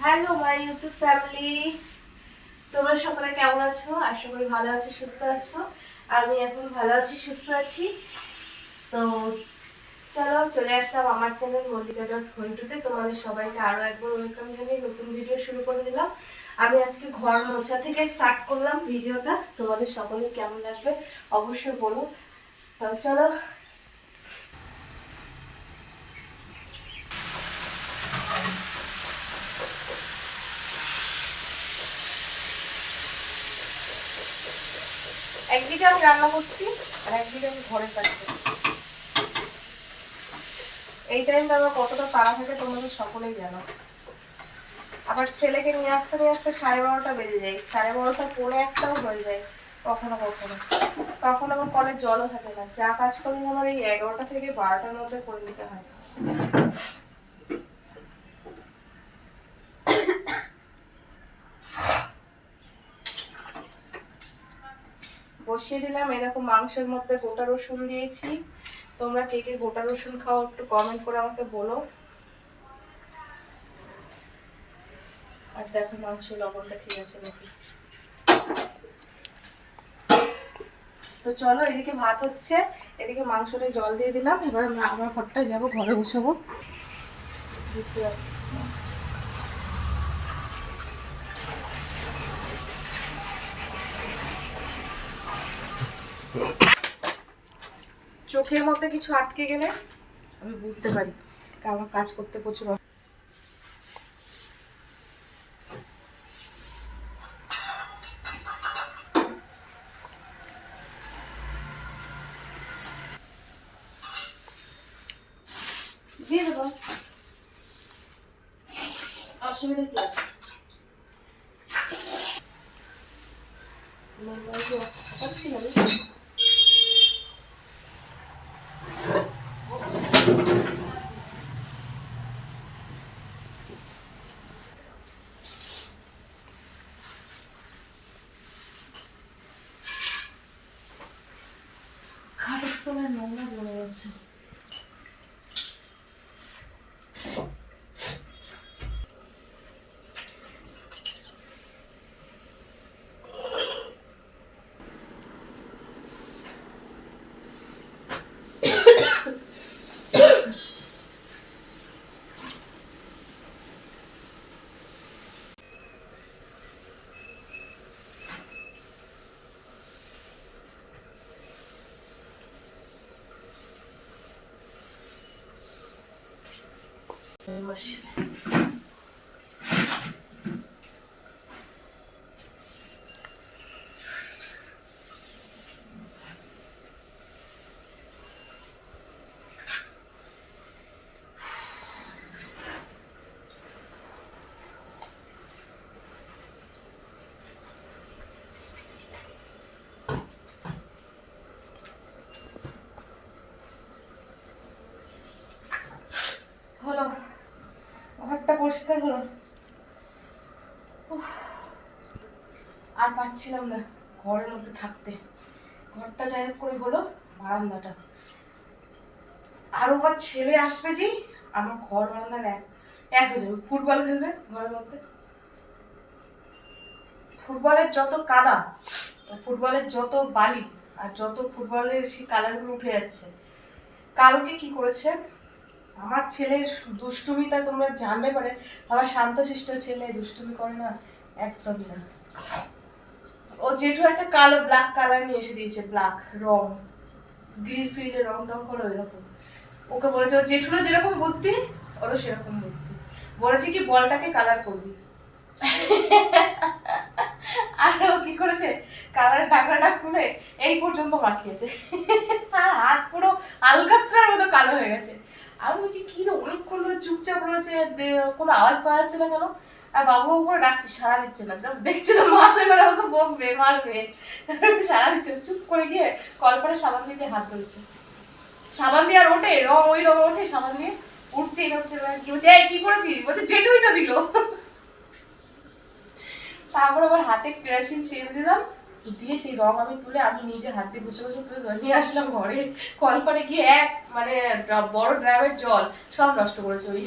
Hello my YouTube family, তোমরা সকলে কেমন আছো? আশা করি ভালো আছো, সুস্থ আছো। আমি এখন ভালো আছি, সুস্থ আছি। তো চলো চলে আসলাম আমার চ্যানেল মল্লিকা.22তে। তোমাদের সবাইকে আরো একবার ওয়েলকাম জানিয়ে নতুন ভিডিও শুরু করে দিলাম। আমি আজকে ঘর মোছা থেকে স্টার্ট করলাম ভিডিওটা। তোমাদের সকলে কেমন লাগবে অবশ্যই বলো। তো চলো। একদিকে আমি রান্না করছি আর একদিকে আমি ঘরের কাজ করছি। এই টাইমটা আমার কতটা তাড়া থাকে তোমাদের সকলেই জানো। আবার ছেলেকে নিয়ে আসতে 12:30 বেজে যায়, 12:30 পৌনে একটাও হয়ে যায় কখনো কখনো। তখন আমার কলের জলও থাকে না। যা কাজ করি আমার এই 11টা থেকে 12টার মধ্যে করে নিতে হয়। বসিয়ে দিলাম। এই দেখো মাংসের মধ্যে গোটা রসুন দিয়েছি। তোমরা কে কে গোটা রসুন খাও একটু কমেন্ট করে আমাকে বলো। আর দেখো মাংস লবণটা ঠিক আছে নাকি। তো চলো, এদিকে ভাত হচ্ছে, এদিকে মাংসটা জল দিয়ে দিলাম। এবার আমার ঘরটায় যাবো, ঘরে বসাবো। বুঝতে পারছি চোখের মধ্যে কিছু আটকে গেলে আমি বুঝতে পারি আমার কাজ করতে প্রচুর। দিয়ে দেবো, অসুবিধা কি আছে? খাটের তলায় নোংরা জমে গেছে। হলো, ঘরটা পরিষ্কার হলো। আর পারছিলাম না ঘরের মধ্যে থাকতে। ঘরটা যাই হোক করে হলো। বারান্দাটা আর আমার ছেলে আসবে যে আমার ঘর বারান্দার এক হয়ে যাবে। ফুটবল খেলবে ঘরের মধ্যে। ফুটবলের যত কাদা, ফুটবলের যত বালি আর যত ফুটবলের সেই কালারগুলো উঠে যাচ্ছে। কালকে কি করেছে আমার ছেলের দুষ্টুমিটা তোমরা জানতে পারে। আমার শান্তশিষ্ট ছেলে দুষ্টুমি করে না, একদমই না। ও জেঠু একটা কালো ব্ল্যাক কালার নিয়ে এসে দিয়েছে, ব্ল্যাক রং, গ্রিল ফিল্ডে রং টং করে ওইরকম। ওকে বলেছে ও জেঠুরও যেরকম বুদ্ধি ওরও সেরকম বুদ্ধি। বলেছে কি বলটাকে কালার করবি। আর ও কি করেছে, কালারের ঢাকনাটা খুলে এই পর্যন্ত মাখিয়েছে। আর হাত পুরো আলকাত্রার মতো কালো হয়ে গেছে। আমি বলছি কি অনেকক্ষণ ধরে চুপচাপ রয়েছে, কোনো আওয়াজ পাওয়া যাচ্ছে না কেন? আর বাবু উপরে ডাকছি, সারা দিচ্ছে না। দেখছি তো মাথা এবার আমাকে বকবে, মারবে। সারা দিচ্ছে, চুপ করে গিয়ে কলপারে সাবান দিয়ে হাত ধরছে। সাবান দিয়ে আর ওঠে রং, ওই রং ওঠে সাবান দিয়ে উঠছে। কি বলছে, এই কি করেছিস? বলছে জেঠুই তো দিল। তারপর আবার হাতে কেরোসিন তেল দিলাম, দিয়ে সেই রং আমি তুলে আমি নিজে হাত দিয়ে বসে বসে তুলে ধরে নিয়ে আসলাম ঘরে। কল করে গিয়ে এক মানে বড় ড্রামের জল সব নষ্ট করেছে ওই।